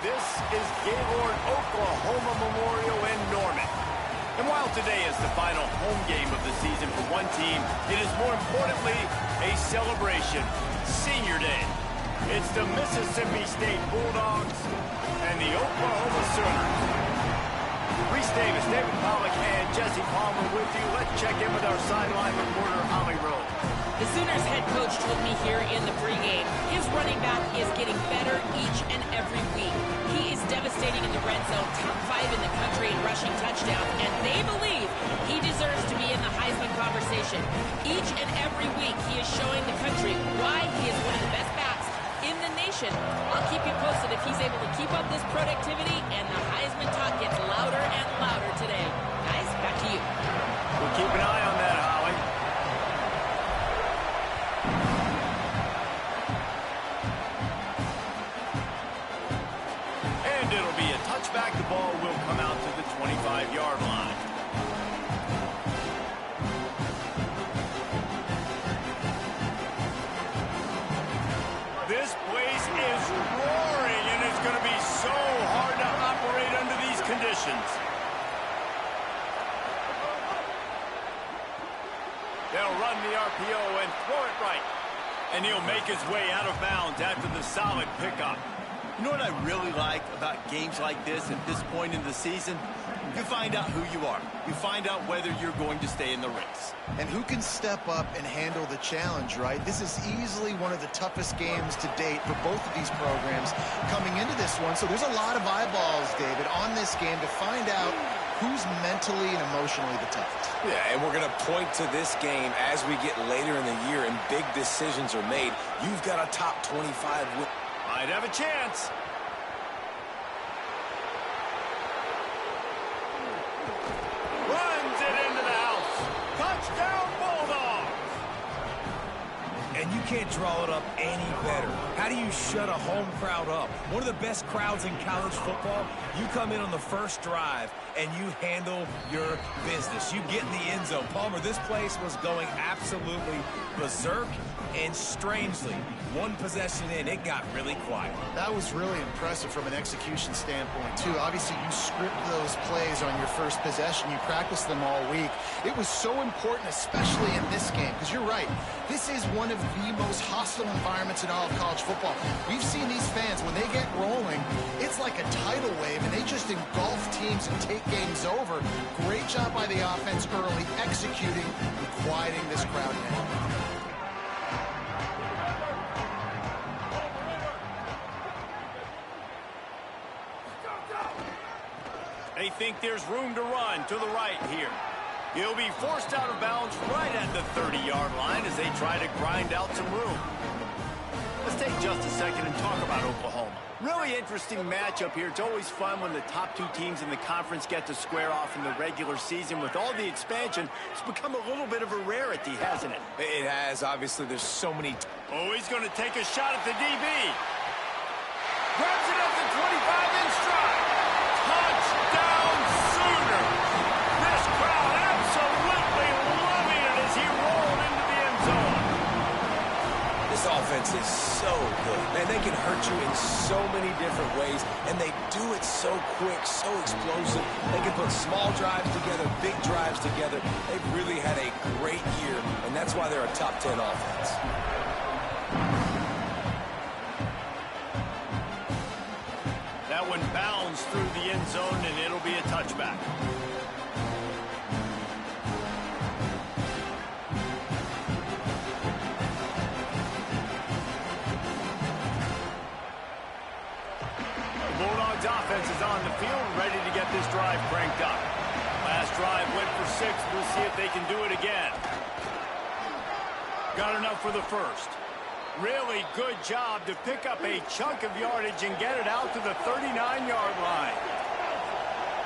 This is Gaylord Oklahoma Memorial in Norman. And while today is the final home game of the season for one team, it is more importantly a celebration, Senior Day. It's the Mississippi State Bulldogs and the Oklahoma Sooners. Reese Davis, David Pollock, and Jesse Palmer with you. Let's check in with our sideline reporter, Holly Rowe. The Sooners head coach told me here in the pregame, his running back is getting better each and every week. He is devastating in the red zone, top 5 in the country in rushing touchdowns, and they believe he deserves to be in the Heisman conversation. Each and every week, he is showing the country why he is one of the best backs in the nation. I'll keep you posted if he's able to keep up this productivity, and the Heisman talk gets louder and louder today. Guys, back to you. We'll keep an eye on that, Holly. And it'll be a touchback. The ball will come out to the 25-yard line. This place is roaring, and it's going to be so hard to operate under these conditions. They'll run the RPO and throw it right. And he'll make his way out of bounds after the solid pickup. You know what I really like about games like this at this point in the season? You find out who you are. You find out whether you're going to stay in the race. And who can step up and handle the challenge, right? This is easily one of the toughest games to date for both of these programs coming into this one. So there's a lot of eyeballs, David, on this game to find out who's mentally and emotionally the toughest. Yeah, and we're going to point to this game as we get later in the year and big decisions are made. You've got a top 25 win. Might have a chance. Runs it into the house. Touchdown, Bulldogs. And you can't draw it up any better. How do you shut a home crowd up? One of the best crowds in college football. You come in on the first drive and you handle your business. You get in the end zone. Palmer, this place was going absolutely berserk, and strangely, one possession in, it got really quiet. That was really impressive from an execution standpoint, too. Obviously, you script those plays on your first possession. You practice them all week. It was so important, especially in this game, because you're right. This is one of the most hostile environments in all of college football. We've seen these fans, when they get rolling, it's like a tidal wave, and they just engulf teams and take games over. Great job by the offense early, executing and quieting this crowd down. They think there's room to run to the right here. He'll be forced out of bounds right at the 30-yard line as they try to grind out some room. Let's take just a second and talk about Oklahoma. Really interesting matchup here. It's always fun when the top two teams in the conference get to square off in the regular season. With all the expansion, it's become a little bit of a rarity, hasn't it? It has. Obviously, there's so many. Oh, he's going to take a shot at the DB. Grabs it up to 25 in stride. Touchdown, Sooner. This crowd absolutely loving it as he rolled into the end zone. This offense is so good. Man, they can hurt you in so many different ways, and they do it so quick, so explosive. They can put small drives together, big drives together. They've really had a great year, and that's why they're a top 10 offense. That one bounds through the end zone, and it'll be a touchback. The Bulldogs offense is on the field, ready to get get this drive cranked up. Last drive went for 6. We'll see if they can do it again. Got enough for the first. Really good job to pick up a chunk of yardage and get it out to the 39-yard line.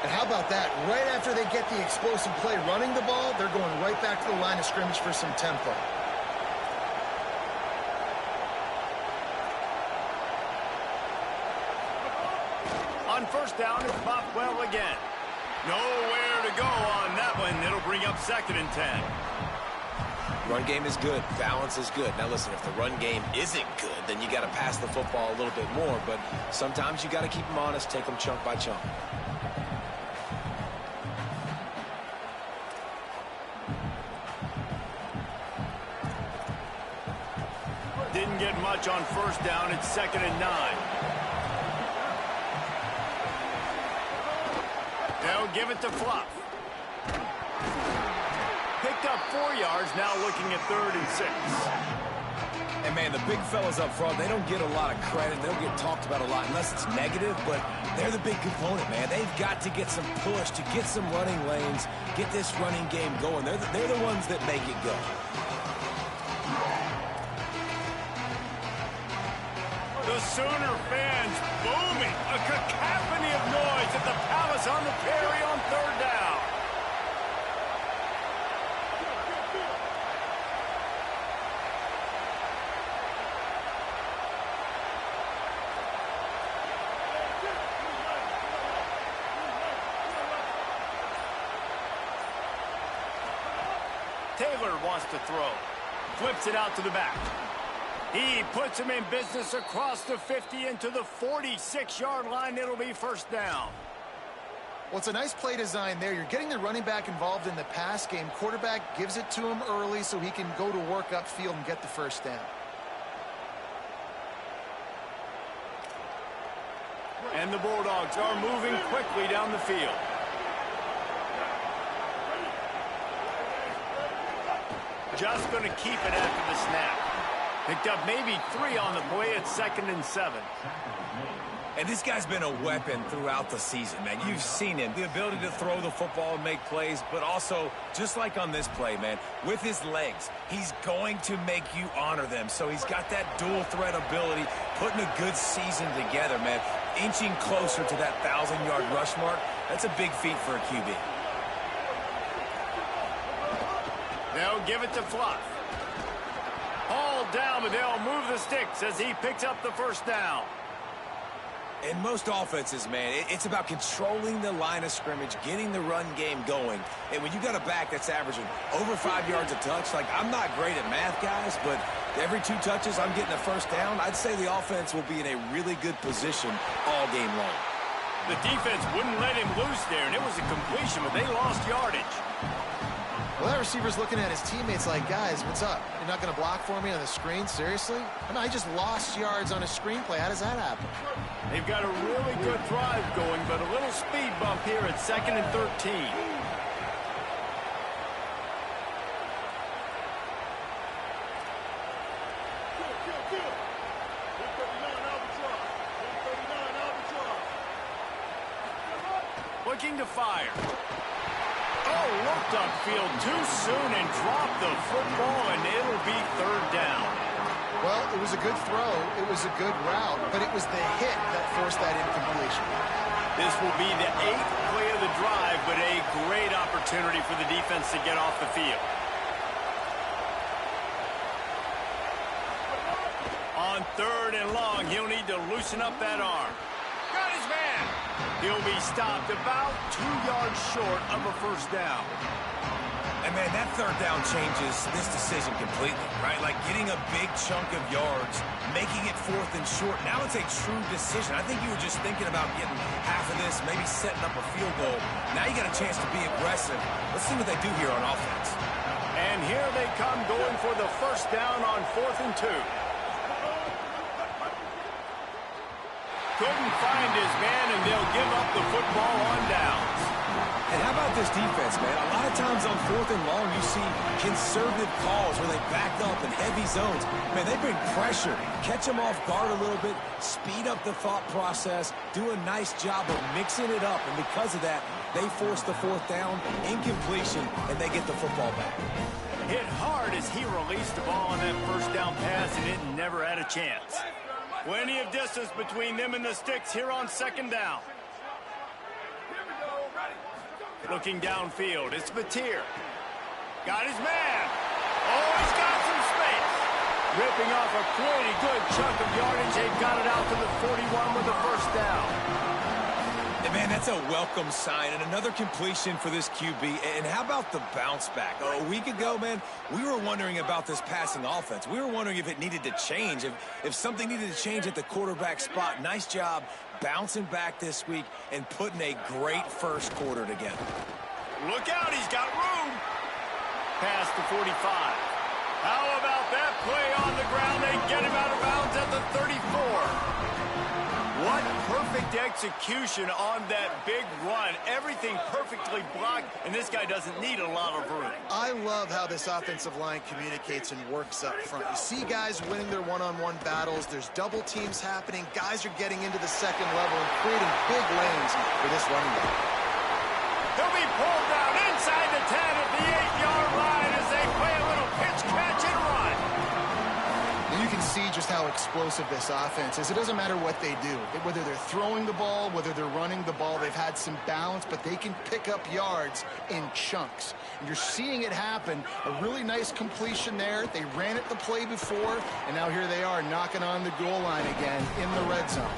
And how about that? Right after they get the explosive play running the ball, they're going right back to the line of scrimmage for some tempo. On first down, it's Bothwell again. Nowhere to go on that one. It'll bring up 2nd and 10. Run game is good. Balance is good. Now, listen, if the run game isn't good, then you got to pass the football a little bit more. But sometimes you got to keep them honest, take them chunk by chunk. Didn't get much on first down. It's 2nd and 9. They'll give it to Fluff. Picked up 4 yards, now looking at 3rd and 6. And, man, the big fellas up front, they don't get a lot of credit. They don't get talked about a lot unless it's negative, but they're the big component, man. They've got to get some push, to get some running lanes, get this running game going. They're the ones that make it go. The Sooner fans booming. A cacophony of noise at the Palace on the Prairie on 3rd down. Taylor wants to throw. Flips it out to the back. He puts him in business across the 50 into the 46-yard line. It'll be first down. Well, it's a nice play design there. You're getting the running back involved in the pass game. Quarterback gives it to him early so he can go to work upfield and get the first down. And the Bulldogs are moving quickly down the field. Just going to keep it after the snap. Picked up maybe 3 on the play at 2nd and 7. And this guy's been a weapon throughout the season, man. You've seen him. The ability to throw the football and make plays, but also, just like on this play, man, with his legs, he's going to make you honor them. So he's got that dual threat ability, putting a good season together, man. Inching closer to that 1,000-yard rush mark, that's a big feat for a QB. They'll give it to Fluff. Hauled down, but they'll move the sticks as he picks up the first down. In most offenses, man, it's about controlling the line of scrimmage, getting the run game going. And when you got a back that's averaging over 5 yards a touch, like, I'm not great at math, guys, but every 2 touches I'm getting a first down, I'd say the offense will be in a really good position all game long. The defense wouldn't let him loose there, and it was a completion, but they lost yardage. Well, that receiver's looking at his teammates like, guys, what's up? You're not going to block for me on the screen? Seriously? I mean, I just lost yards on a screenplay. How does that happen? They've got a really good drive going, but a little speed bump here at 2nd and 13. Looking to fire. Oh, looked upfield too soon and dropped the football, and it'll be 3rd down. Well, it was a good throw. It was a good route, but it was the hit that forced that incompletion. This will be the 8th play of the drive, but a great opportunity for the defense to get off the field. On 3rd and long, he'll need to loosen up that arm. Got his man. He'll be stopped about 2 yards short of a first down. And, man, that 3rd down changes this decision completely, right? Like getting a big chunk of yards, making it 4th and short. Now it's a true decision. I think you were just thinking about getting half of this, maybe setting up a field goal. Now you got a chance to be aggressive. Let's see what they do here on offense. And here they come going for the first down on 4th and 2. Couldn't find his man, and they'll give up the football on downs. And how about this defense, man. A lot of times on 4th and long, you see conservative calls where they back up in heavy zones. Man, they bring pressure, catch them off guard a little bit, speed up the thought process, do a nice job of mixing it up, and because of that, they force the 4th down, incompletion, and they get the football back. Hit hard as he released the ball on that first down pass, and it never had a chance. Plenty of distance between them and the sticks here on 2nd down. Looking downfield, it's Mateer. Got his man. Oh, he's got some space. Ripping off a pretty good chunk of yardage. They've got it out to the 41 with the first down. And man, that's a welcome sign and another completion for this QB. And how about the bounce back? A week ago, man, we were wondering about this passing offense. We were wondering if it needed to change, if something needed to change at the quarterback spot. Nice job bouncing back this week and putting a great first quarter together. Look out, he's got room. Past the 45. How about that play on the ground? They get him out of bounds at the 34. What perfect execution on that big run. Everything perfectly blocked, and this guy doesn't need a lot of room. I love how this offensive line communicates and works up front. You see guys winning their one-on-one battles. There's double teams happening. Guys are getting into the second level and creating big lanes for this running back. He'll be pulled down inside the 10 at the 8-yard line as they play a little pitch, catch, and run. And you can see just how explosive this offense is. It doesn't matter what they do. Whether they're throwing the ball, whether they're running the ball, they've had some balance, but they can pick up yards in chunks. And you're seeing it happen. A really nice completion there. They ran it the play before, and now here they are knocking on the goal line again in the red zone.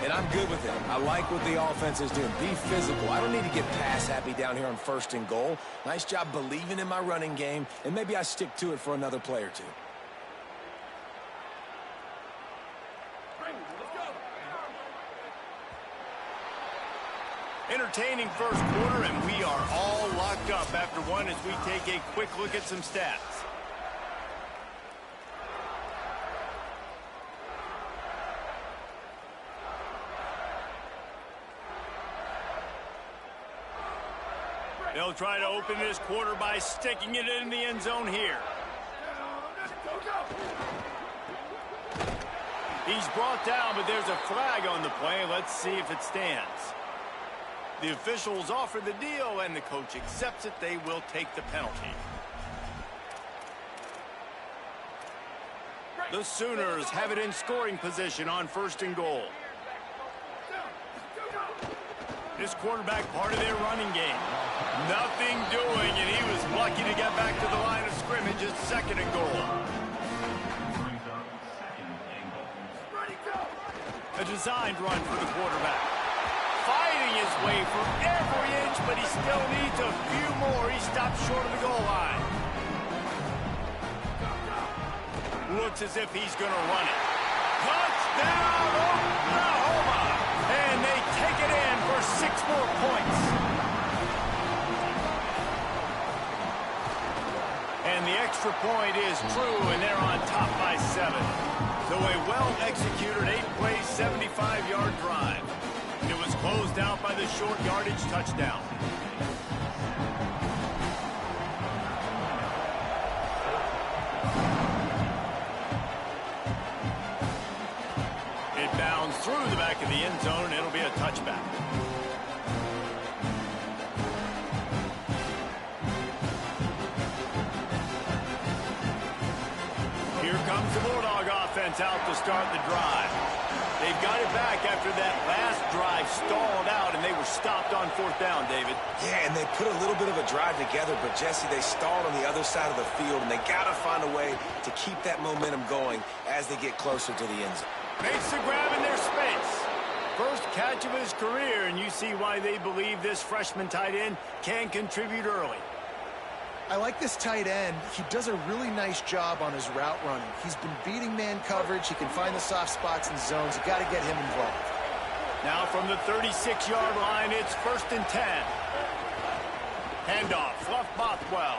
And I'm good with it. I like what the offense is doing. Be physical. I don't need to get pass happy down here on 1st and goal. Nice job believing in my running game, and maybe I stick to it for another play or two. Entertaining first quarter, and we are all locked up after one as we take a quick look at some stats. They'll try to open this quarter by sticking it in the end zone here. He's brought down, but there's a flag on the play. Let's see if it stands. The officials offer the deal, and the coach accepts it. They will take the penalty. The Sooners have it in scoring position on 1st and goal. This quarterback part of their running game. Nothing doing, and he was lucky to get back to the line of scrimmage at 2nd and goal. A designed run for the quarterback. Fighting his way for every inch, but he still needs a few more. He stopped short of the goal line. Looks as if he's going to run it. Touchdown, Oklahoma! And they take it in for 6 more points. And the extra point is true, and they're on top by 7. So a well-executed 8-play, 75-yard drive. It was closed out by the short yardage touchdown. It bounds through the back of the end zone, and it'll be a touchback. Here comes the Bulldog offense out to start the drive. They've got it back after that last drive stalled out, and they were stopped on 4th down, David. Yeah, and they put a little bit of a drive together, but, Jesse, they stalled on the other side of the field, and they got to find a way to keep that momentum going as they get closer to the end zone. Makes the grab in their space. First catch of his career, and you see why they believe this freshman tight end can contribute early. I like this tight end. He does a really nice job on his route running. He's been beating man coverage. He can find the soft spots and zones. You got to get him involved. Now from the 36-yard line, it's 1st and 10. Handoff, Fluff Bothwell.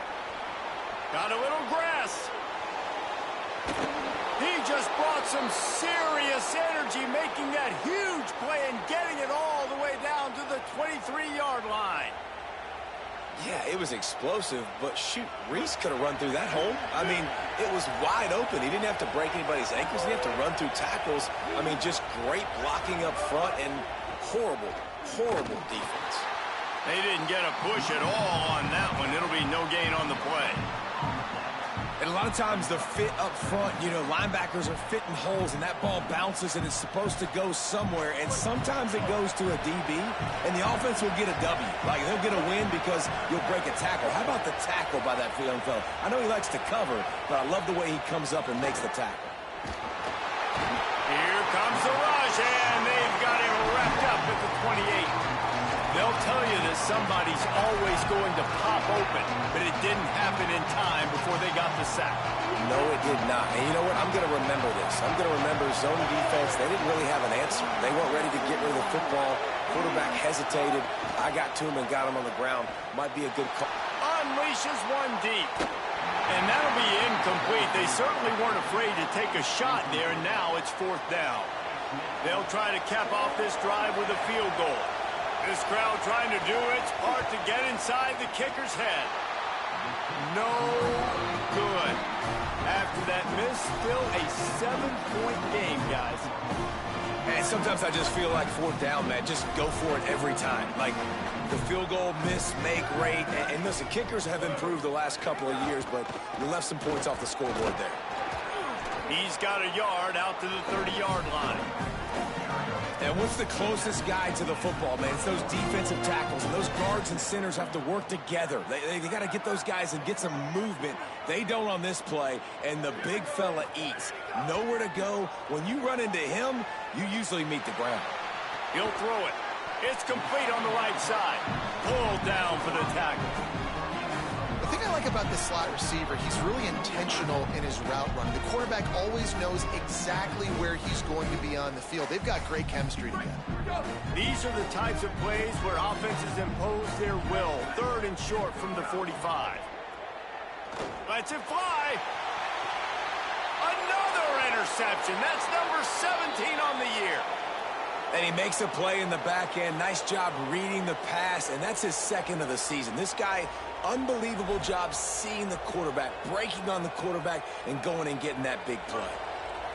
Got a little grass. He just brought some serious energy, making that huge play and getting it all the way down to the 23-yard line. Yeah, it was explosive, but shoot, Reese could have run through that hole. I mean, it was wide open. He didn't have to break anybody's ankles. He didn't have to run through tackles. I mean, just great blocking up front and horrible, horrible defense. They didn't get a push at all on that one. It'll be no gain on the play. And a lot of times the fit up front, you know, linebackers are fitting holes and that ball bounces and it's supposed to go somewhere. And sometimes it goes to a DB and the offense will get a W. Like they'll get a win because you'll break a tackle. How about the tackle by that young fella? I know he likes to cover, but I love the way he comes up and makes the tackle. Here comes the rush, and they've got him wrapped up at the 28. They'll tell you that somebody's always going to pop open, but it didn't happen in time before they got the sack. No, it did not. And you know what? I'm going to remember this. I'm going to remember zone defense. They didn't really have an answer. They weren't ready to get rid of the football. Quarterback hesitated. I got to him and got him on the ground. Might be a good call. Unleashes one deep. And that'll be incomplete. They certainly weren't afraid to take a shot there, and now it's 4th down. They'll try to cap off this drive with a field goal. This crowd trying to do its part to get inside the kicker's head. No good. After that miss, still a 7-point game, guys. And sometimes I just feel like 4th down, man. Just go for it every time. Like the field goal, miss, make rate. And listen, kickers have improved the last couple of years, but you left some points off the scoreboard there. He's got a yard out to the 30-yard line. And what's the closest guy to the football, man? It's those defensive tackles, and those guards and centers have to work together. They got to get those guys and get some movement. They don't on this play, and the big fella eats. Nowhere to go. When you run into him, you usually meet the ground. He'll throw it. It's complete on the right side. Pulled down for the tackle. The thing I like about this slot receiver, he's really intentional in his route run. The quarterback always knows exactly where he's going to be on the field. They've got great chemistry together. These are the types of plays where offenses impose their will. 3rd and short from the 45. Lets it fly. Another interception. That's number 17 on the year. And he makes a play in the back end. Nice job reading the pass, and that's his 2nd of the season. This guy, unbelievable job seeing the quarterback, breaking on the quarterback, and going and getting that big play.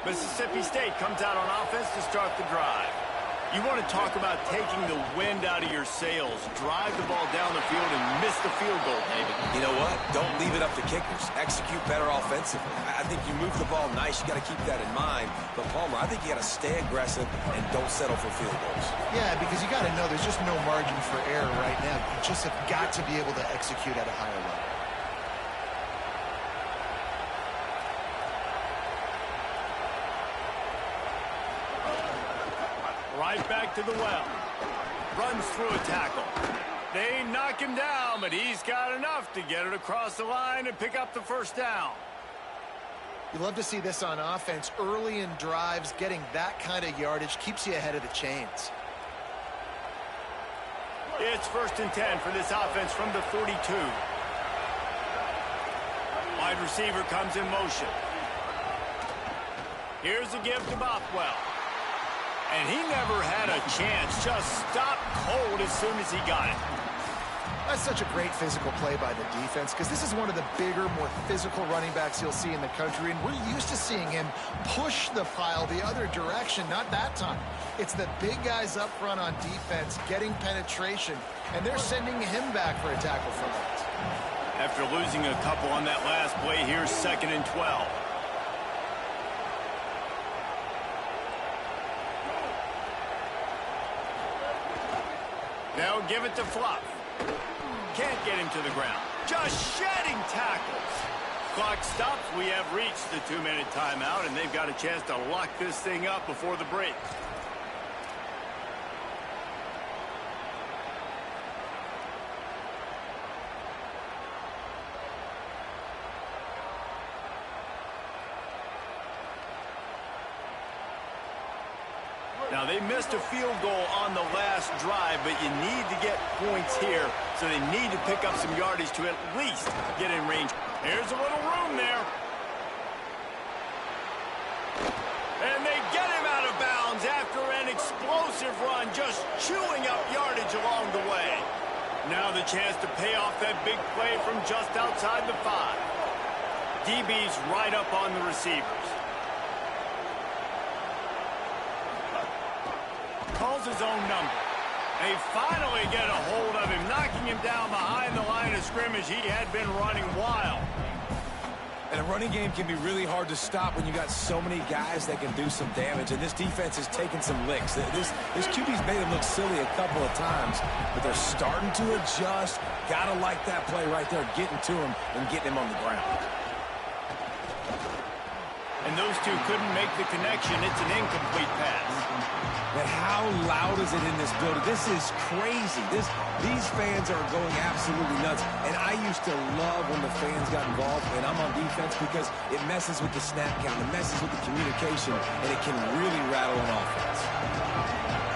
Mississippi State comes out on offense to start the drive. You want to talk about taking the wind out of your sails. Drive the ball down the field and miss the field goal, David. You know what? Don't leave it up to kickers. Execute better offensively. I think you move the ball nice. You got to keep that in mind. But, Palmer, I think you got to stay aggressive and don't settle for field goals. Yeah, because you got to know there's just no margin for error right now. You just have got to be able to execute at a higher level. Right back to the well. Runs through a tackle. They knock him down, but he's got enough to get it across the line and pick up the 1st down. You love to see this on offense. Early in drives, getting that kind of yardage keeps you ahead of the chains. It's 1st and 10 for this offense from the 42. Wide receiver comes in motion. Here's a give to Bothwell. And he never had a chance. Just stopped cold as soon as he got it. That's such a great physical play by the defense because this is one of the bigger, more physical running backs you'll see in the country, and we're used to seeing him push the pile the other direction. Not that time. It's the big guys up front on defense getting penetration, and they're sending him back for a tackle for that. After losing a couple on that last play, here's 2nd and 12. Now give it to Fluff. Can't get him to the ground. Just shedding tackles. Clock stops. We have reached the 2-minute timeout, and they've got a chance to lock this thing up before the break. Now, they missed a field goal on the last drive, but you need to get points here, so they need to pick up some yardage to at least get in range. Here's a little room there. And they get him out of bounds after an explosive run, just chewing up yardage along the way. Now the chance to pay off that big play from just outside the 5. DB's right up on the receivers. Calls his own number. They finally get a hold of him, knocking him down behind the line of scrimmage. He had been running wild. And a running game can be really hard to stop when you got so many guys that can do some damage. And this defense is taking some licks. This QB's made him look silly a couple of times, but they're starting to adjust. Gotta like that play right there, getting to him and getting him on the ground. And those two couldn't make the connection. It's an incomplete pass. And how loud is it in this building? This is crazy. These fans are going absolutely nuts. And I used to love when the fans got involved, and I'm on defense because it messes with the snap count, it messes with the communication, and it can really rattle an offense.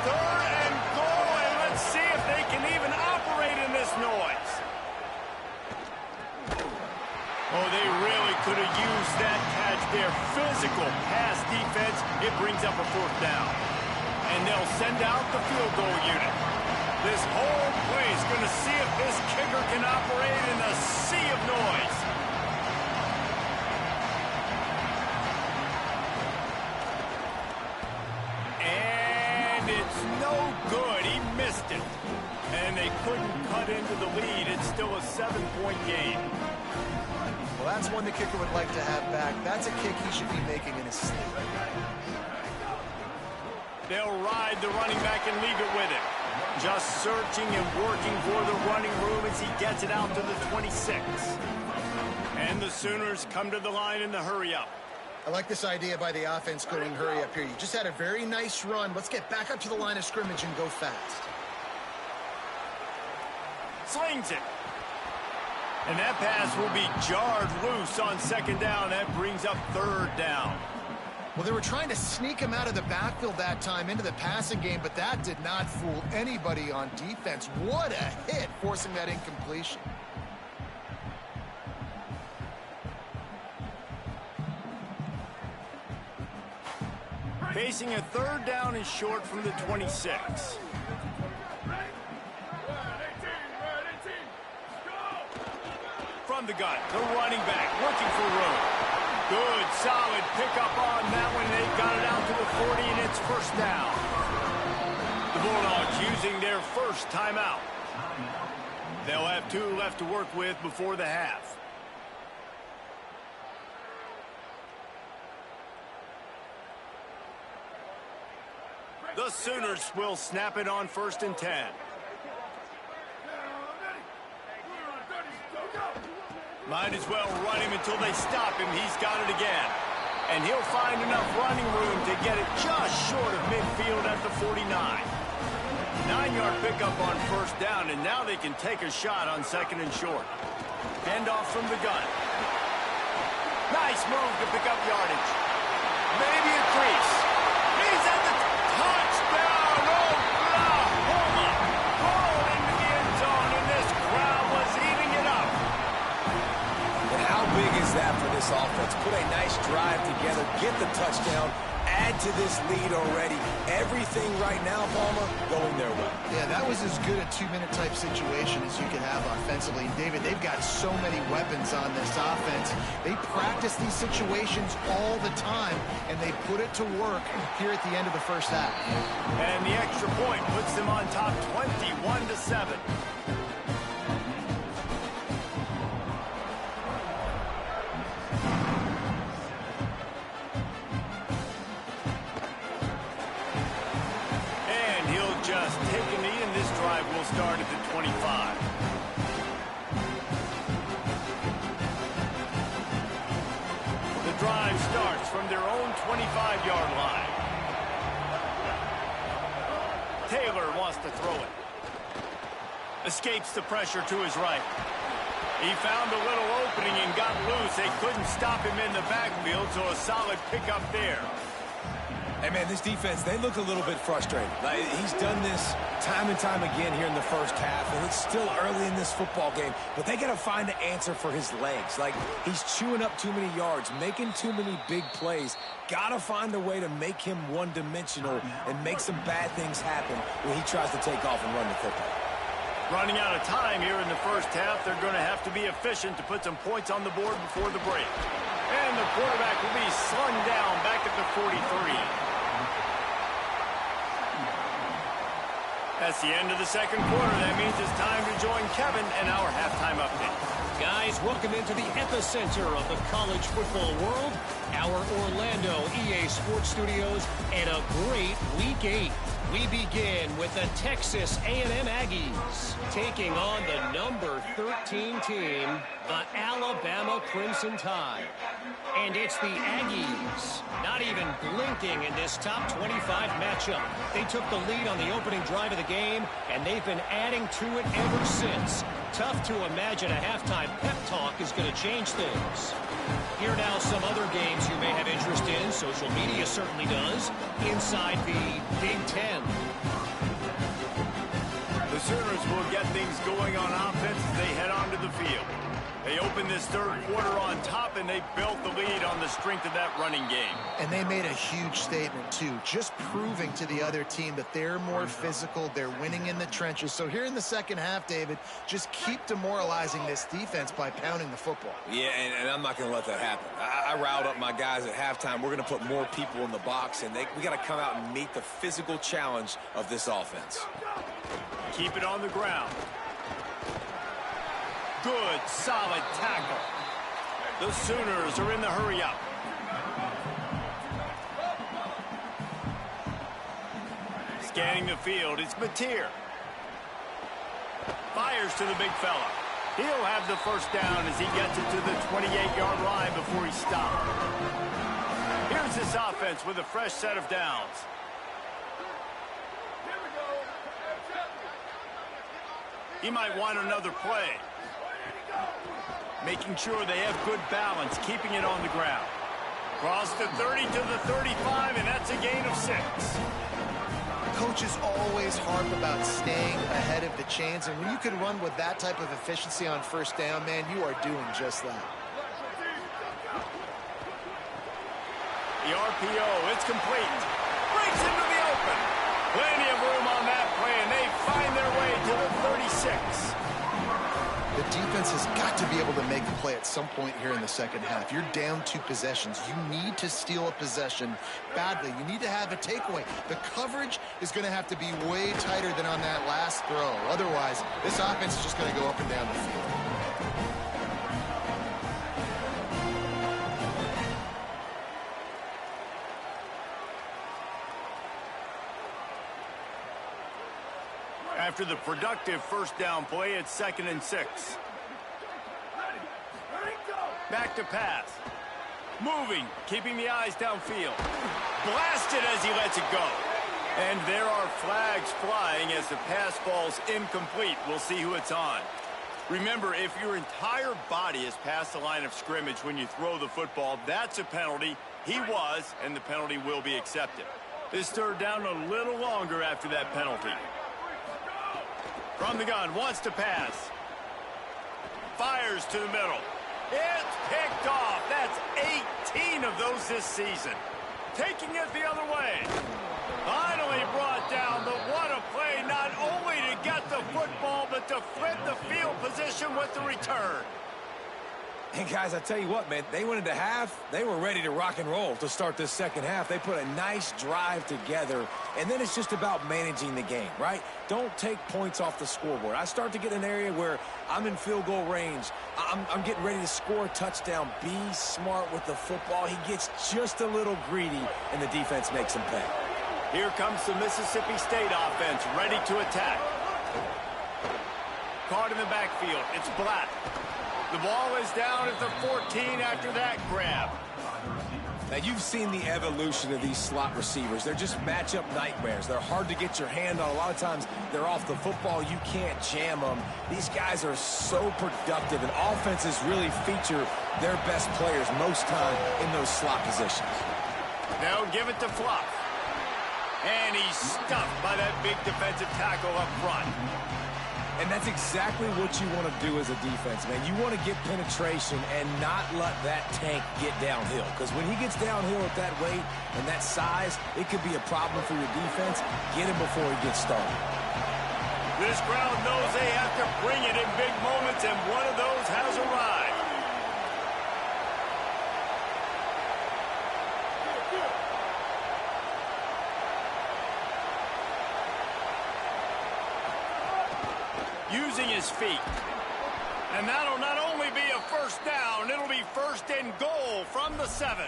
3rd and goal, and let's see if they can even operate in this noise. Oh, they really could have used that catch there. Physical pass defense. It brings up a 4th down. And they'll send out the field goal unit. This whole play is going to see if this kicker can operate in a sea of noise. And it's no good. He missed it. And they couldn't cut into the lead. It's still a 7-point game. Well, that's one the kicker would like to have back. That's a kick he should be making in his sleep. They'll ride the running back and leave it with him. Just searching and working for the running room as he gets it out to the 26. And the Sooners come to the line in the hurry-up. I like this idea by the offense going hurry up here. You just had a very nice run. Let's get back up to the line of scrimmage and go fast. Slings it. And that pass will be jarred loose on 2nd down. That brings up 3rd down. Well, they were trying to sneak him out of the backfield that time into the passing game, but that did not fool anybody on defense. What a hit, forcing that incompletion. Facing a 3rd down and short from the 26. From the gun, the running back looking for room. Good, solid pickup on that one. They got it out to the 40, and it's 1st down. The Bulldogs using their first timeout. They'll have 2 left to work with before the half. The Sooners will snap it on 1st and 10. Might as well run him until they stop him. He's got it again. And he'll find enough running room to get it just short of midfield at the 49. 9-yard pickup on 1st down, and now they can take a shot on 2nd and short. Handoff from the gun. Nice move to pick up yardage. Maybe a crease. He's at the touchdown. Oklahoma. Rolled into the end zone, and this crowd was eating it up. How big is that for this offense? Put a nice drive together, get the touchdown, add to this lead already. Everything right now, Palmer, going their way. Yeah, that was as good a 2-minute type situation as you could have offensively. And David, they've got so many weapons on this offense. They practice these situations all the time, and they put it to work here at the end of the 1st half. And the extra point puts them on top 21-7. Just take a knee, and this drive will start at the 25. The drive starts from their own 25-yard line. Taylor wants to throw it. Escapes the pressure to his right. He found a little opening and got loose. They couldn't stop him in the backfield, so a solid pickup there. Hey, man, this defense, they look a little bit frustrated. Like, he's done this time and time again here in the 1st half, and it's still early in this football game, but they got to find an answer for his legs. Like, he's chewing up too many yards, making too many big plays. Got to find a way to make him one-dimensional and make some bad things happen when he tries to take off and run the football. Running out of time here in the first half. They're going to have to be efficient to put some points on the board before the break. And the quarterback will be slung down back at the 43. That's the end of the second quarter. That means it's time to join Kevin and our halftime update. Guys, welcome into the epicenter of the college football world, our Orlando EA Sports Studios, and a great Week 8. We begin with the Texas A&M Aggies taking on the number 13 team, the Alabama Crimson Tide. And it's the Aggies not even blinking in this top 25 matchup. They took the lead on the opening drive of the game, and they've been adding to it ever since. Tough to imagine a halftime pep talk is going to change things. Here now some other games you may have interest in. Social media certainly does. Inside the Big Ten. The Sooners will get things going on offense as they head onto the field. They opened this third quarter on top, and they built the lead on the strength of that running game. And they made a huge statement, too, just proving to the other team that they're more physical, they're winning in the trenches. So here in the second half, David, just keep demoralizing this defense by pounding the football. Yeah, and I'm not going to let that happen. I riled up my guys at halftime. We're going to put more people in the box, and we got to come out and meet the physical challenge of this offense. Keep it on the ground. Good, solid tackle. The Sooners are in the hurry-up. Scanning the field, it's Mateer. Fires to the big fella. He'll have the first down as he gets it to the 28-yard line before he stopped. Here's this offense with a fresh set of downs. He might want another play. Making sure they have good balance, keeping it on the ground. Cross the 30 to the 35, and that's a gain of 6. Coaches always harp about staying ahead of the chains, and when you can run with that type of efficiency on first down, man, you are doing just that. The RPO, it's complete. Breaks into the open. Plenty of room on that play, and they find their way to the 36. The defense has got to be able to make a play at some point here in the second half. You're down 2 possessions. You need to steal a possession badly. You need to have a takeaway. The coverage is going to have to be way tighter than on that last throw. Otherwise, this offense is just going to go up and down the field. After the productive first down play, it's 2nd and 6. Back to pass. Moving, keeping the eyes downfield. Blasted as he lets it go. And there are flags flying as the pass falls incomplete. We'll see who it's on. Remember, if your entire body is past the line of scrimmage when you throw the football, that's a penalty. He was, and the penalty will be accepted. This third down a little longer after that penalty. From the gun, wants to pass. Fires to the middle. It's picked off. That's 18 of those this season. Taking it the other way. Finally brought down, but what a play, not only to get the football, but to flip the field position with the return. And guys, I tell you what, man, they went into half, they were ready to rock and roll to start this second half. They put a nice drive together, and then it's just about managing the game, right? Don't take points off the scoreboard. I start to get an area where I'm in field goal range. I'm getting ready to score a touchdown. Be smart with the football. He gets just a little greedy, and the defense makes him pay. Here comes the Mississippi State offense, ready to attack. Caught in the backfield. It's Black. The ball is down at the 14 after that grab. Now, you've seen the evolution of these slot receivers. They're just matchup nightmares. They're hard to get your hand on. A lot of times, they're off the football. You can't jam them. These guys are so productive, and offenses really feature their best players most time in those slot positions. Now give it to Fluff. And he's stuffed by that big defensive tackle up front. And that's exactly what you want to do as a defense, man. You want to get penetration and not let that tank get downhill. Because when he gets downhill at that weight and that size, it could be a problem for your defense. Get him before he gets started. This crowd knows they have using his feet. And that'll not only be a first down, it'll be first and goal from the 7.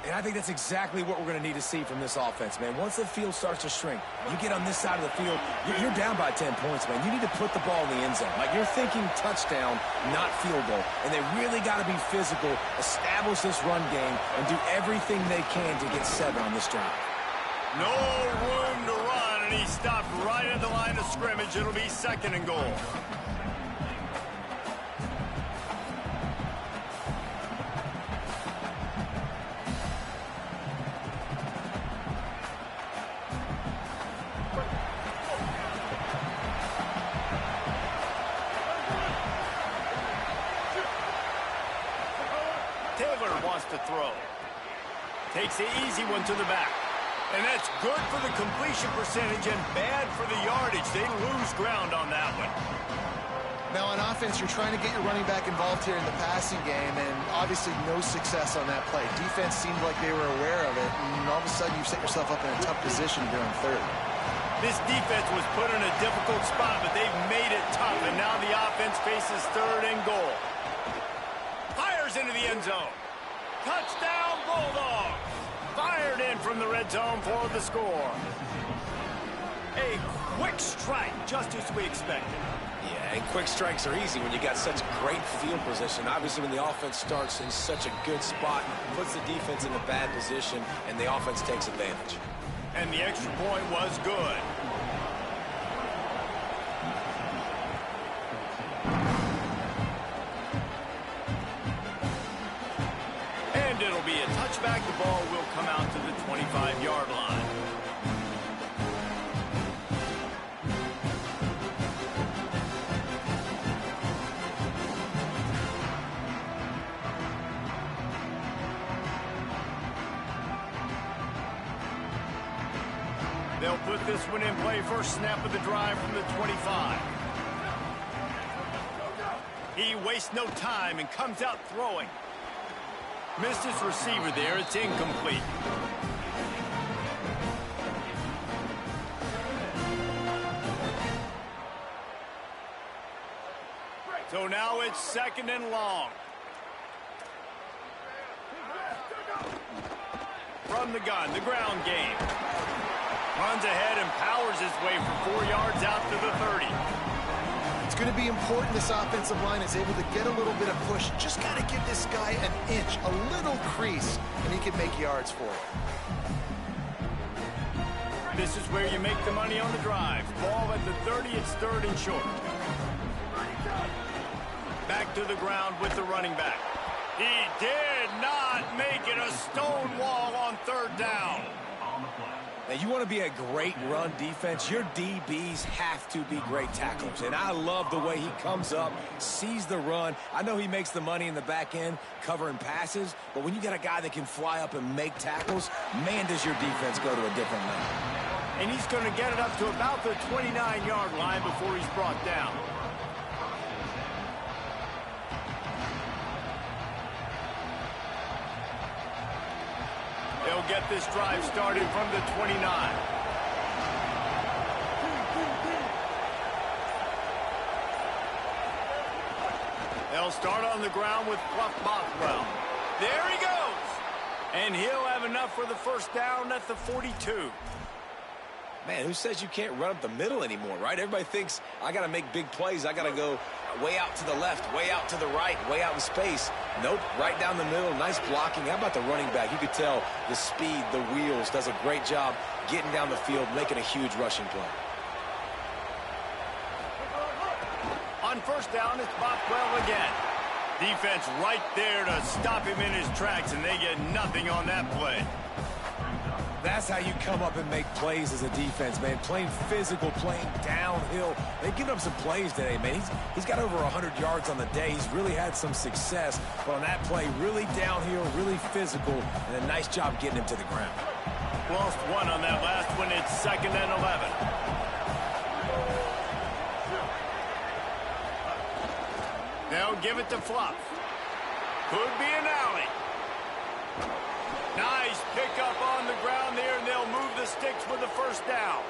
And I think that's exactly what we're going to need to see from this offense, man. Once the field starts to shrink, you get on this side of the field, you're down by 10 points, man. You need to put the ball in the end zone. Like, you're thinking touchdown, not field goal. And they really got to be physical, establish this run game, and do everything they can to get 7 on this drive. No room to run, and he stopped right at the line of scrimmage. It'll be second and goal. To throw. Takes the easy one to the back. And that's good for the completion percentage and bad for the yardage. They lose ground on that one. Now on offense, you're trying to get your running back involved here in the passing game, and obviously no success on that play. Defense seemed like they were aware of it, and all of a sudden you've set yourself up in a tough position here on third. This defense was put in a difficult spot, but they've made it tough, and now the offense faces third and goal. Fires into the end zone. Touchdown, Bulldogs! Fired in from the red zone for the score. A quick strike, just as we expected. Yeah, and quick strikes are easy when you got such great field position. Obviously, when the offense starts in such a good spot, puts the defense in a bad position, and the offense takes advantage. And the extra point was good. It'll be a touchback. The ball will come out to the 25-yard line. They'll put this one in play. First snap of the drive from the 25. He wastes no time and comes out throwing. Missed his receiver there. It's incomplete. So now it's second and long. From the gun, the ground game. Runs ahead and powers his way for 4 yards out to the 30. It's going to be important this offensive line is able to get a little bit of push. Just got to give this guy an inch, a little crease, and he can make yards for it. This is where you make the money on the drive. Ball at the 30, it's third and short. Back to the ground with the running back. He did not make it a stone wall on third down. Now, you want to be a great run defense, your DBs have to be great tacklers. And I love the way he comes up, sees the run. I know he makes the money in the back end covering passes, but when you got a guy that can fly up and make tackles, man, does your defense go to a different level. And he's going to get it up to about the 29-yard line before he's brought down. They'll get this drive started from the 29. They'll start on the ground with Fluff Bothwell. There he goes. And he'll have enough for the first down at the 42. Man, who says you can't run up the middle anymore, right? Everybody thinks, I got to make big plays. I got to go way out to the left, way out to the right, way out in space. Nope, right down the middle, nice blocking. How about the running back? You could tell the speed, the wheels, does a great job getting down the field, making a huge rushing play. On first down, it's Bothwell again. Defense right there to stop him in his tracks, and they get nothing on that play. That's how you come up and make plays as a defense, man. Playing physical, playing downhill. They've given up some plays today, man. He's got over 100 yards on the day. He's really had some success. But on that play, really downhill, really physical, and a nice job getting him to the ground. Lost one on that last one. It's second and 11. They'll give it to Fluff. Could be an alley. Nice pickup on the ground there, and they'll move the sticks with the first down.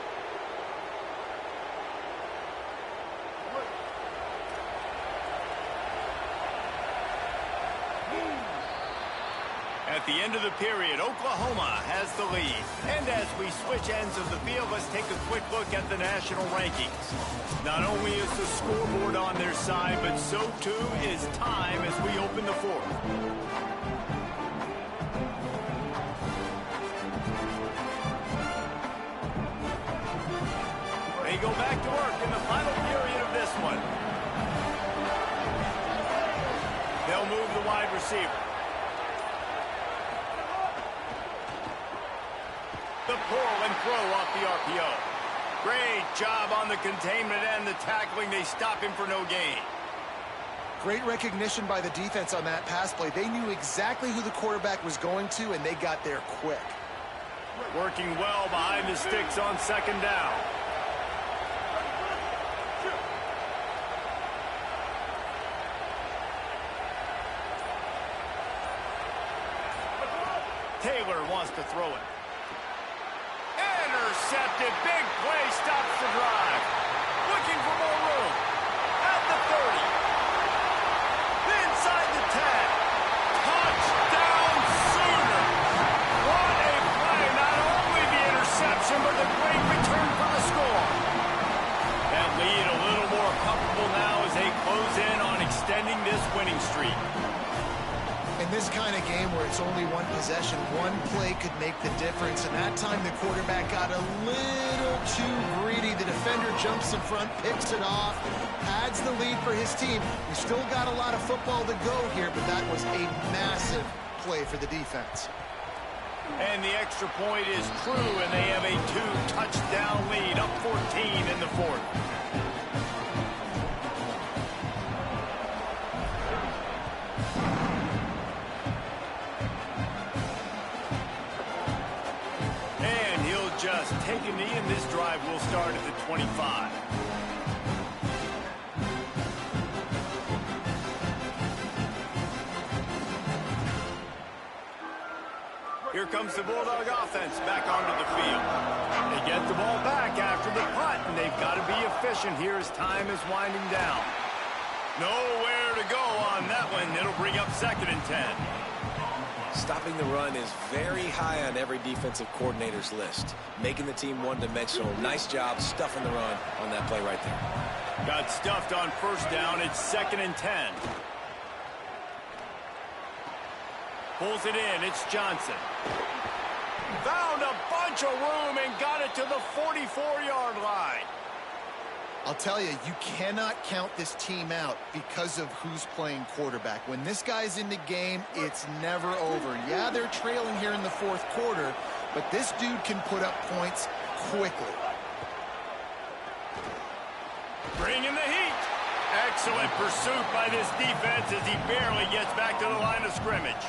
At the end of the period, Oklahoma has the lead. And as we switch ends of the field, let's take a quick look at the national rankings. Not only is the scoreboard on their side, but so too is time as we open the fourth. They go back to work in the final period of this one. They'll move the wide receiver. The pull and throw off the RPO. Great job on the containment and the tackling. They stop him for no gain. Great recognition by the defense on that pass play. They knew exactly who the quarterback was going to, and they got there quick. Working well behind the sticks on second down. Taylor wants to throw it. Intercepted. Big play stops the drive. Looking for more room. At the 30. Inside the 10. Touchdown Sooner. What a play. Not only the interception, but the great return for the score. That lead a little more comfortable now as they close in on extending this winning streak. In this kind of game where it's only one possession, one play could make the difference. And that time the quarterback got a little too greedy. The defender jumps in front, picks it off, adds the lead for his team. We still got a lot of football to go here, but that was a massive play for the defense. And the extra point is true, and they have a 2-touchdown lead, up 14 in the fourth. Just take a knee, and this drive will start at the 25. Here comes the Bulldog offense back onto the field. They get the ball back after the punt, and they've got to be efficient here as time is winding down. Nowhere to go on that one. It'll bring up 2nd and 10. Stopping the run is very high on every defensive coordinator's list. Making the team one-dimensional. Nice job stuffing the run on that play right there. Got stuffed on first down. It's 2nd and 10. Pulls it in. It's Johnson. Found a bunch of room and got it to the 44-yard line. I'll tell you, you cannot count this team out because of who's playing quarterback. When this guy's in the game, it's never over. Yeah, they're trailing here in the fourth quarter, but this dude can put up points quickly. Bringing the heat. Excellent pursuit by this defense as he barely gets back to the line of scrimmage.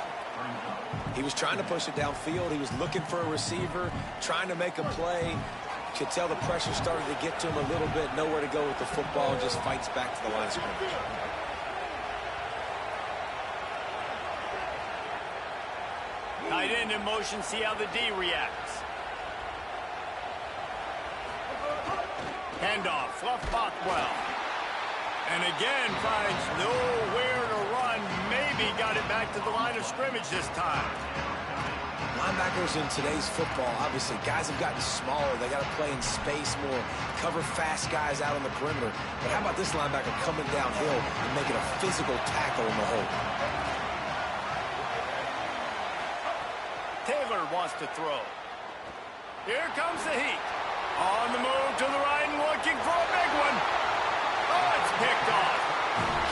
He was trying to push it downfield. He was looking for a receiver, trying to make a play. Could tell the pressure started to get to him a little bit. Nowhere to go with the football, and just fights back to the line of scrimmage. Tight end in motion. See how the D reacts. Handoff. Fluff Bockwell. And again finds nowhere to run. Maybe got it back to the line of scrimmage this time. Linebackers in today's football, obviously, guys have gotten smaller. They got to play in space more, cover fast guys out on the perimeter. But how about this linebacker coming downhill and making a physical tackle in the hole? Taylor wants to throw. Here comes the heat. On the move to the right and looking for a big one. Oh, it's picked off.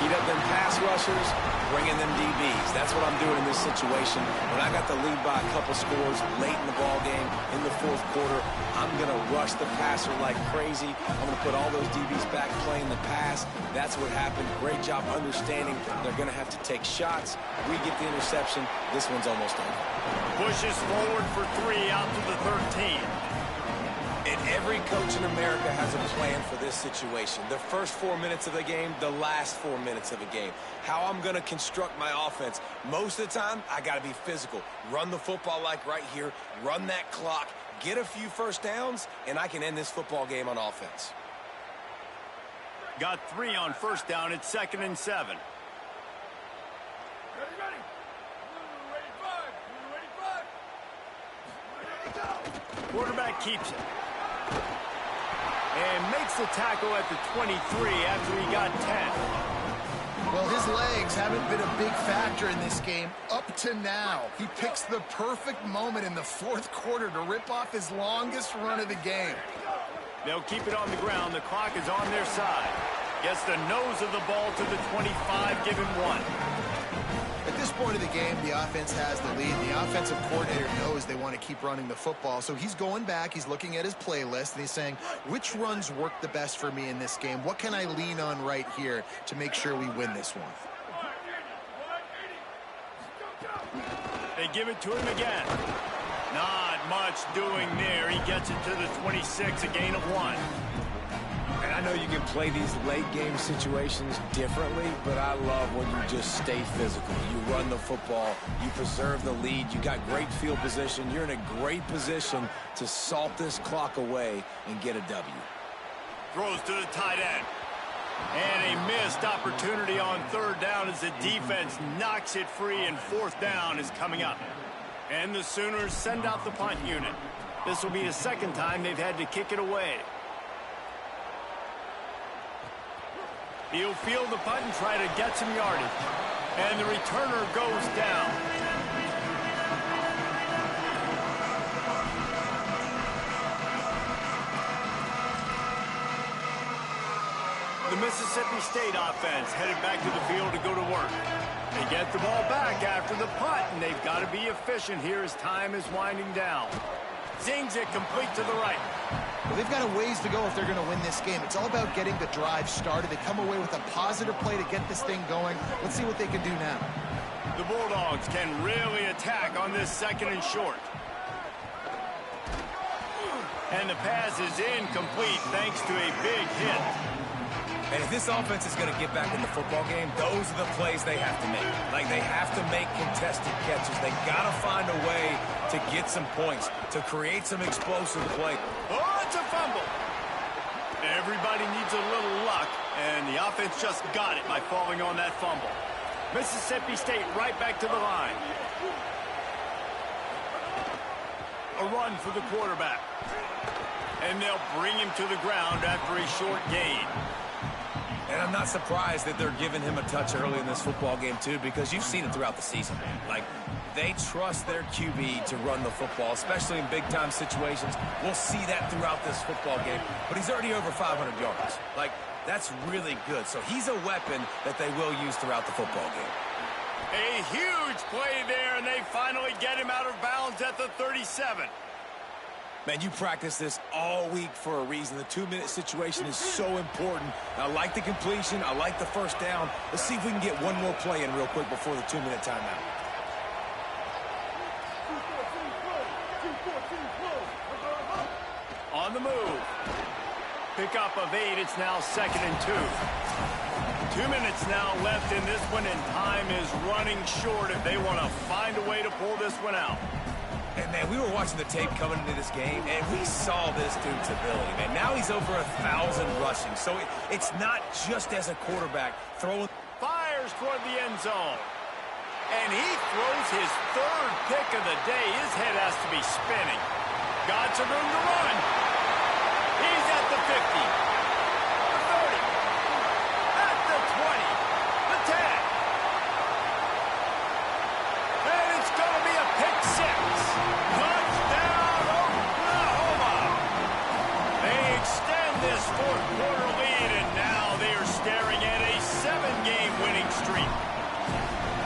Heat up them pass rushers, bring in them DBs. That's what I'm doing in this situation. When I got the lead by a couple scores late in the ball game, in the fourth quarter, I'm going to rush the passer like crazy. I'm going to put all those DBs back playing the pass. That's what happened. Great job understanding they're going to have to take shots. We get the interception. This one's almost over. Pushes forward for 3 out to the 13. And every coach in America has a plan for this situation. The first 4 minutes of the game, the last 4 minutes of a game. How I'm going to construct my offense. Most of the time, I got to be physical. Run the football like right here. Run that clock. Get a few first downs, and I can end this football game on offense. Got 3 on first down. It's 2nd and 7. Quarterback keeps it. And makes the tackle at the 23 after he got 10. Well, his legs haven't been a big factor in this game up to now. He picks the perfect moment in the fourth quarter to rip off his longest run of the game. They'll keep it on the ground. The clock is on their side. Gets the nose of the ball to the 25, give him 1. At this point of the game, the offense has the lead. The offensive coordinator knows they want to keep running the football. So he's going back, he's looking at his playlist, and he's saying, which runs work the best for me in this game? What can I lean on right here to make sure we win this one? They give it to him again. Not much doing there. He gets it to the 26, a gain of 1. And I know you can play these late game situations differently, but I love when you just stay physical. You run the football, you preserve the lead, you got great field position, you're in a great position to salt this clock away and get a W. Throws to the tight end. And a missed opportunity on 3rd down as the defense knocks it free, and 4th down is coming up. And the Sooners send out the punt unit. This will be the 2nd time they've had to kick it away. He'll field the punt and try to get some yardage. And the returner goes down. The Mississippi State offense headed back to the field to go to work. They get the ball back after the punt, and they've got to be efficient here as time is winding down. Zings it complete to the right. Well, they've got a ways to go if they're going to win this game. It's all about getting the drive started. They come away with a positive play to get this thing going. Let's see what they can do now. The Bulldogs can really attack on this 2nd and short. And the pass is incomplete thanks to a big hit. And if this offense is going to get back in the football game, those are the plays they have to make. Like, they have to make contested catches. They got to find a way to get some points, to create some explosive play. Oh, it's a fumble. Everybody needs a little luck, and the offense just got it by falling on that fumble. Mississippi State right back to the line. A run for the quarterback. And they'll bring him to the ground after a short gain. And I'm not surprised that they're giving him a touch early in this football game, too, because you've seen it throughout the season. Like, they trust their QB to run the football, especially in big-time situations. We'll see that throughout this football game. But he's already over 500 yards. Like, that's really good. So he's a weapon that they will use throughout the football game. A huge play there, and they finally get him out of bounds at the 37. Man, you practice this all week for a reason. The 2-minute situation is so important. I like the completion. I like the 1st down. Let's see if we can get one more play in real quick before the 2-minute timeout. On the move. Pickup of 8. It's now 2nd and 2. 2 minutes now left in this one, and time is running short if they want to find a way to pull this one out. And, man, we were watching the tape coming into this game, and we saw this dude's ability, man. Now he's over 1,000 rushing. So it's not just as a quarterback throwing. Fires toward the end zone. And he throws his 3rd pick of the day. His head has to be spinning. Got some room to run. He's at the 50. The 30. At the 20. The 10. And it's going to be a pick 6. Touchdown, Oklahoma. They extend this 4th quarter lead, and now they are staring at a 7-game winning streak.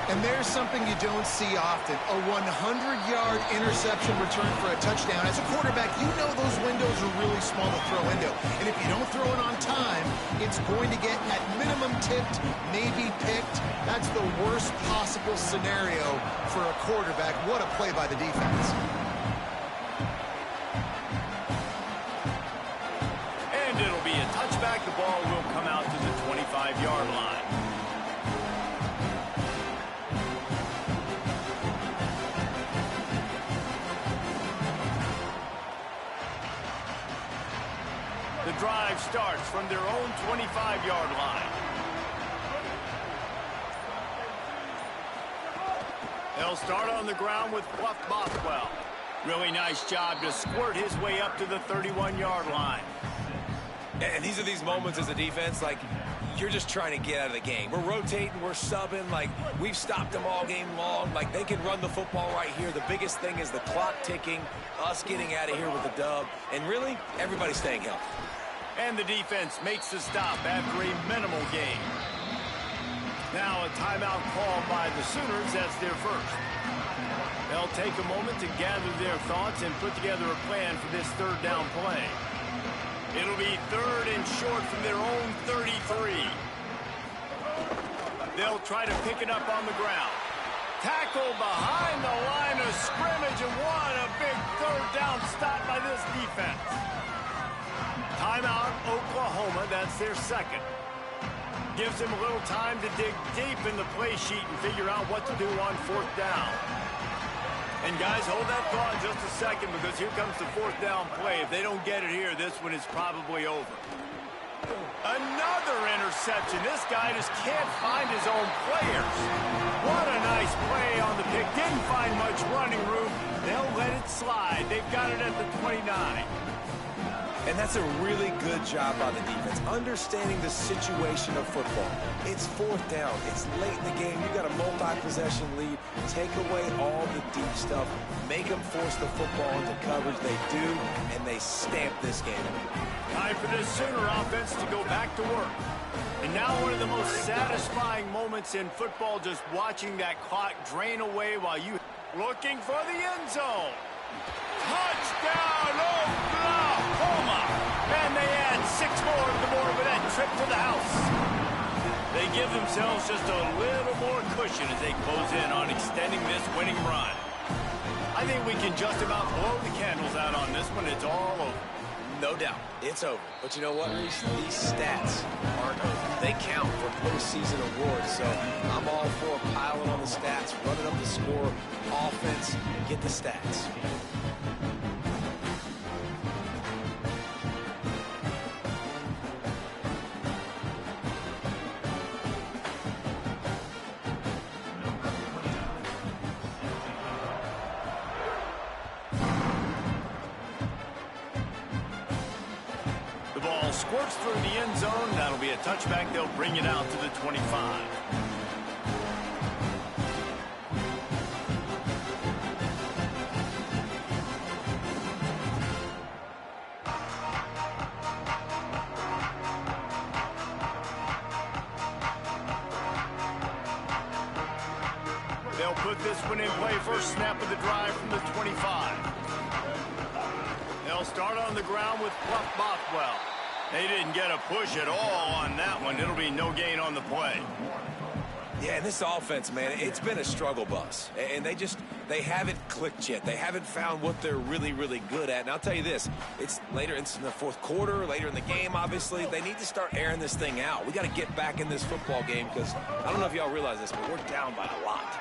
And there's something you don't see often, a 100-yard interception return for a touchdown. As a quarterback, you know those windows are really small to throw into. And if you don't throw it on time, it's going to get at minimum tipped, maybe picked. That's the worst possible scenario for a quarterback. What a play by the defense. And it'll be a touchback. The ball will come out to the 25-yard line. The drive starts from their own 25-yard line. They'll start on the ground with Fluff Bothwell. Really nice job to squirt his way up to the 31-yard line. And these are these moments as a defense, like, you're just trying to get out of the game. We're rotating, we're subbing, like, we've stopped them all game long. Like, they can run the football right here. The biggest thing is the clock ticking, us getting out of here with the dub, and really, everybody staying healthy. And the defense makes the stop after a minimal gain. Now a timeout called by the Sooners. That's their first. They'll take a moment to gather their thoughts and put together a plan for this third down play. It'll be 3rd and short from their own 33. They'll try to pick it up on the ground. Tackle behind the line of scrimmage, and what a big third down stop by this defense. Timeout, Oklahoma. That's their second. Gives them a little time to dig deep in the play sheet and figure out what to do on 4th down. And guys, hold that thought just a second, because here comes the 4th down play. If they don't get it here, this one is probably over. Another interception. This guy just can't find his own players. What a nice play on the pick. Didn't find much running room. They'll let it slide. They've got it at the 29. And that's a really good job by the defense, understanding the situation of football. It's 4th down. It's late in the game. You got a multi-possession lead. Take away all the deep stuff. Make them force the football into coverage. They do, and they stamp this game. Time for this Sooner offense to go back to work. And now one of the most satisfying moments in football, just watching that clock drain away while you looking for the end zone. Touchdown, Oklahoma! And they add 6 more to the board with that trip to the house. They give themselves just a little more cushion as they close in on extending this winning run. I think we can just about blow the candles out on this one. It's all over. No doubt, it's over. But you know what, Reese? These stats aren't over. They count for postseason awards, so I'm all for piling on the stats, running up the score, offense, get the stats. Squirts through the end zone. That'll be a touchback. They'll bring it out to the 25. They'll put this one in play. First snap of the drive from the 25. They'll start on the ground with Bluff Bothwell. They didn't get a push at all on that one. It'll be no gain on the play. Yeah, and this offense, man, it's been a struggle bus. And they haven't clicked yet. They haven't found what they're really, really good at. And I'll tell you this, it's later in the 4th quarter, later in the game, obviously. They need to start airing this thing out. We got to get back in this football game because I don't know if y'all realize this, but we're down by a lot.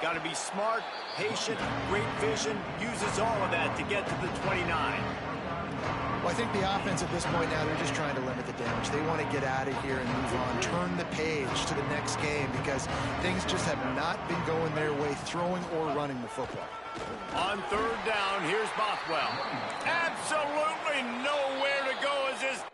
Got to be smart, patient, great vision, uses all of that to get to the 29. Well, I think the offense at this point now, they're just trying to limit the damage. They want to get out of here and move on, turn the page to the next game because things just have not been going their way, throwing or running the football. On 3rd down, here's Bothwell. Absolutely nowhere to go as this.